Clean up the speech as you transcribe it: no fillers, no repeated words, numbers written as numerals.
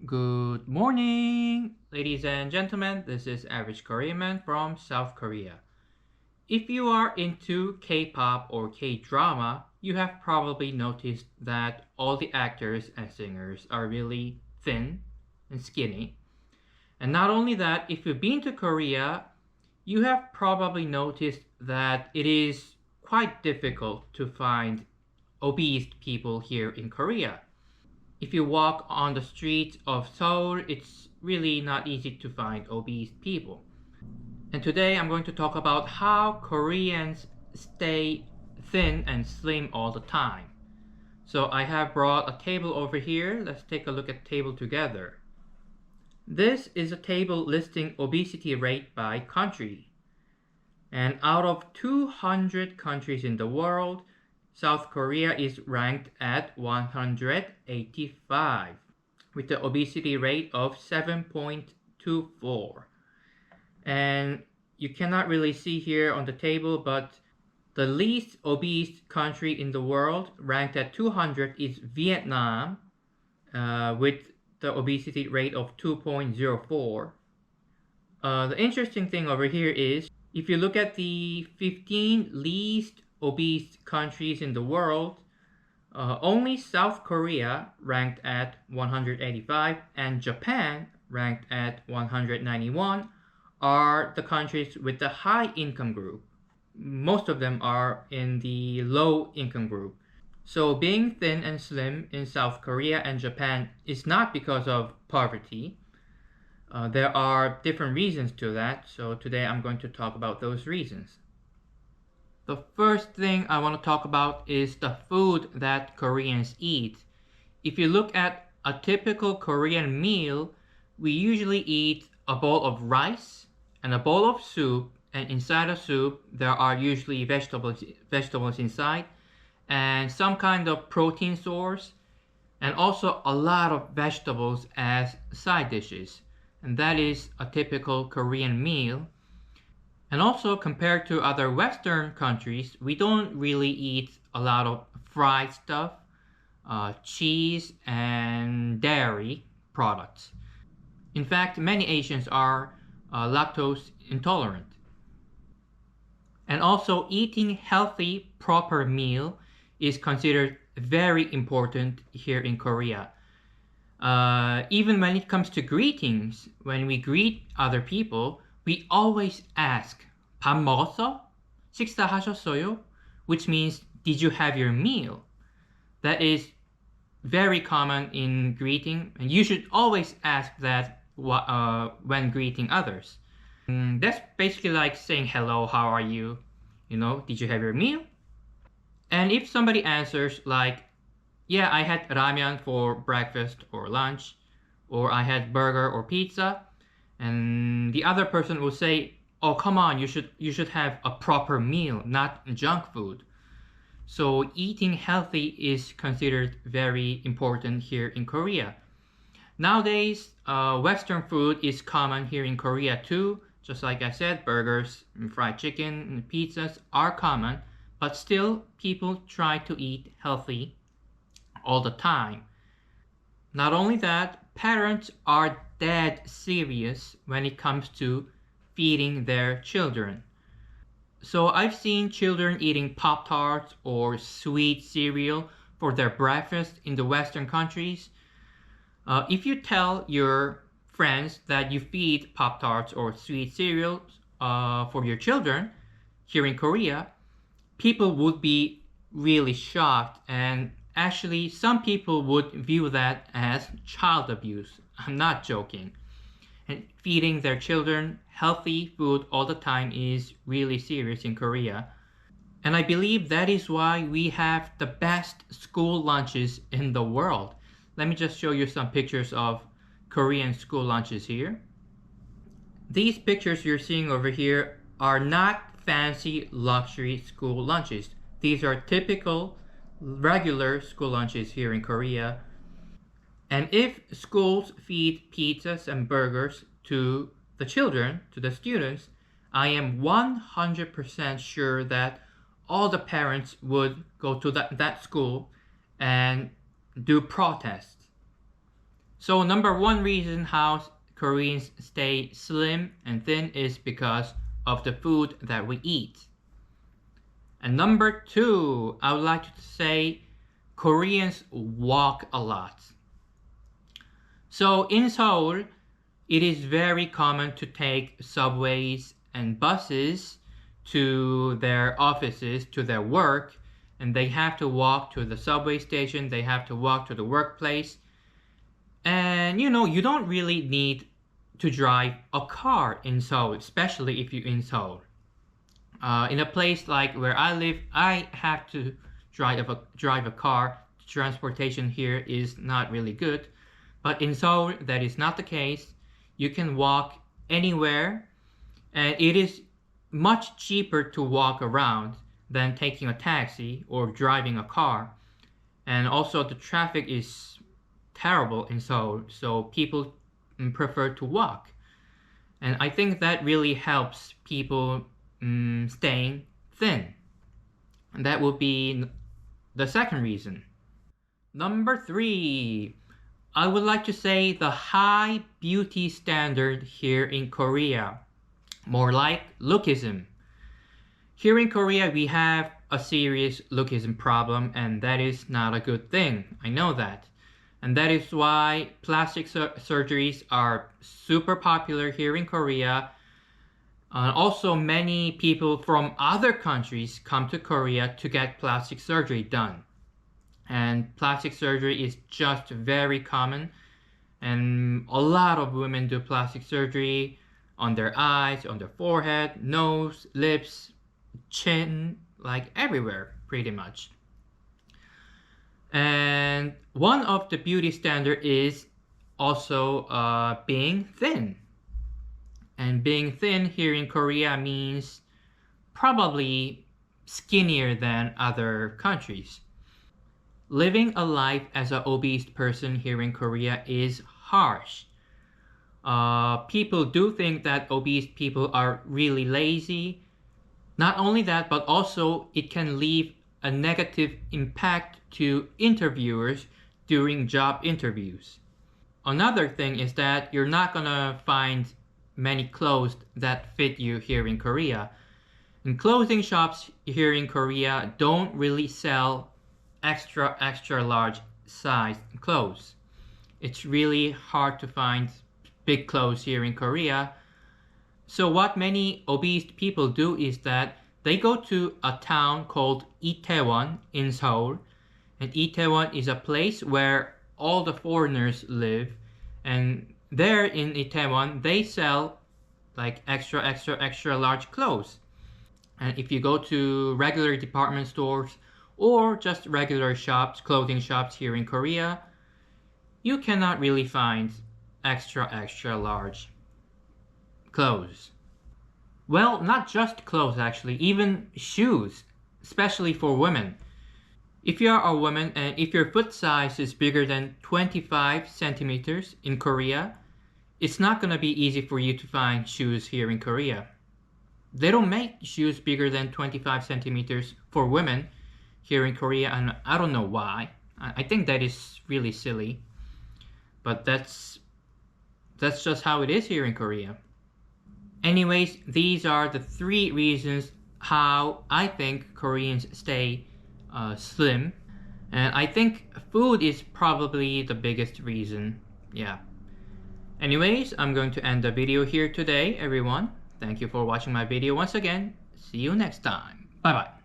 Good morning, ladies and gentlemen. This is Average Korean Man from South Korea. If you are into K-pop or K-drama, you have probably noticed that all the actors and singers are really thin and skinny. And not only that, if you've been to Korea, you have probably noticed that it is quite difficult to find obese people here in Korea. If you walk on the streets of Seoul, it's really not easy to find obese people. And today I'm going to talk about how Koreans stay thin and slim all the time. So I have brought a table over here. Let's take a look at the table together. This is a table listing obesity rate by country. And out of 200 countries in the world, South Korea is ranked at 185 with the obesity rate of 7.24. And you cannot really see here on the table, but the least obese country in the world ranked at 200 is Vietnam with the obesity rate of 2.04. The interesting thing over here is if you look at the 15 least obese countries in the world, only South Korea ranked at 185 and Japan ranked at 191 are the countries with the high income group. Most of them are in the low income group. So being thin and slim in South Korea and Japan is not because of poverty. There are different reasons to that, so today I'm going to talk about those reasons. The first thing I want to talk about is the food that Koreans eat. If you look at a typical Korean meal, we usually eat a bowl of rice and a bowl of soup, and inside the soup there are usually vegetables inside and some kind of protein source and also a lot of vegetables as side dishes. And that is a typical Korean meal. And also, compared to other Western countries, we don't really eat a lot of fried stuff, cheese, and dairy products. In fact, many Asians are lactose intolerant. And also, eating healthy, proper meal is considered very important here in Korea. Even when it comes to greetings, when we greet other people, we always ask, 밥 먹었어? 식사하셨어요? Which means, did you have your meal? That is very common in greeting, and you should always ask that when greeting others. That's basically like saying hello, how are you? Did you have your meal? And if somebody answers like, yeah, I had ramen for breakfast or lunch, or I had burger or pizza, and the other person will say, oh, come on, you should have a proper meal, not junk food. So eating healthy is considered very important here in Korea. Nowadays, Western food is common here in Korea too. Just like I said, burgers, fried chicken, and pizzas are common, but still people try to eat healthy all the time. Not only that, parents are dead serious when it comes to feeding their children. So I've seen children eating Pop Tarts or sweet cereal for their breakfast in the Western countries. If you tell your friends that you feed Pop Tarts or sweet cereals for your children here in Korea, people would be really shocked, and actually some people would view that as child abuse. I'm not joking. And feeding their children healthy food all the time is really serious in Korea. And I believe that is why we have the best school lunches in the world. Let me just show you some pictures of Korean school lunches here. These pictures you're seeing over here are not fancy luxury school lunches. These are typical regular school lunches here in Korea. And if schools feed pizzas and burgers to the children, to the students, I am 100% sure that all the parents would go to that school and do protests. So number one reason how Koreans stay slim and thin is because of the food that we eat. And number two, I would like to say Koreans walk a lot. So in Seoul, it is very common to take subways and buses to their offices, to their work, and they have to walk to the subway station, they have to walk to the workplace. And you don't really need to drive a car in Seoul, especially if you're in Seoul. In a place like where I live, I have to drive a car. Transportation here is not really good. But in Seoul, that is not the case. You can walk anywhere, and it is much cheaper to walk around than taking a taxi or driving a car. And also, the traffic is terrible in Seoul, so people prefer to walk. And I think that really helps people staying thin. And that would be the second reason. Number three, I would like to say the high beauty standard here in Korea. More like Lookism. Here in Korea, we have a serious Lookism problem, and that is not a good thing. I know that. And that is why plastic surgeries are super popular here in Korea. Also, many people from other countries come to Korea to get plastic surgery done. And plastic surgery is just very common. And a lot of women do plastic surgery on their eyes, on their forehead, nose, lips, chin, like everywhere, pretty much. And one of the beauty standard is also being thin. And being thin here in Korea means probably skinnier than other countries. Living a life as an obese person here in Korea is harsh. People do think that obese people are really lazy. Not only that, but also it can leave a negative impact to interviewers during job interviews. Another thing is that you're not gonna find many clothes that fit you here in Korea. And clothing shops here in Korea don't really sell extra large size clothes. It's really hard to find big clothes here in Korea. So what many obese people do is that they go to a town called Itaewon in Seoul. And Itaewon is a place where all the foreigners live. And there in Itaewon, they sell like extra large clothes. And if you go to regular department stores or just regular shops, clothing shops here in Korea, you cannot really find extra large clothes. Well, not just clothes actually, even shoes, especially for women. If you are a woman and if your foot size is bigger than 25 centimeters in Korea, it's not going to be easy for you to find shoes here in Korea. They don't make shoes bigger than 25 centimeters for women here in Korea, and I don't know why. I think that is really silly. But that's just how it is here in Korea. Anyways, these are the three reasons how I think Koreans stay slim. And I think food is probably the biggest reason. Yeah. Anyways, I'm going to end the video here today, everyone. Thank you for watching my video once again. See you next time. Bye bye.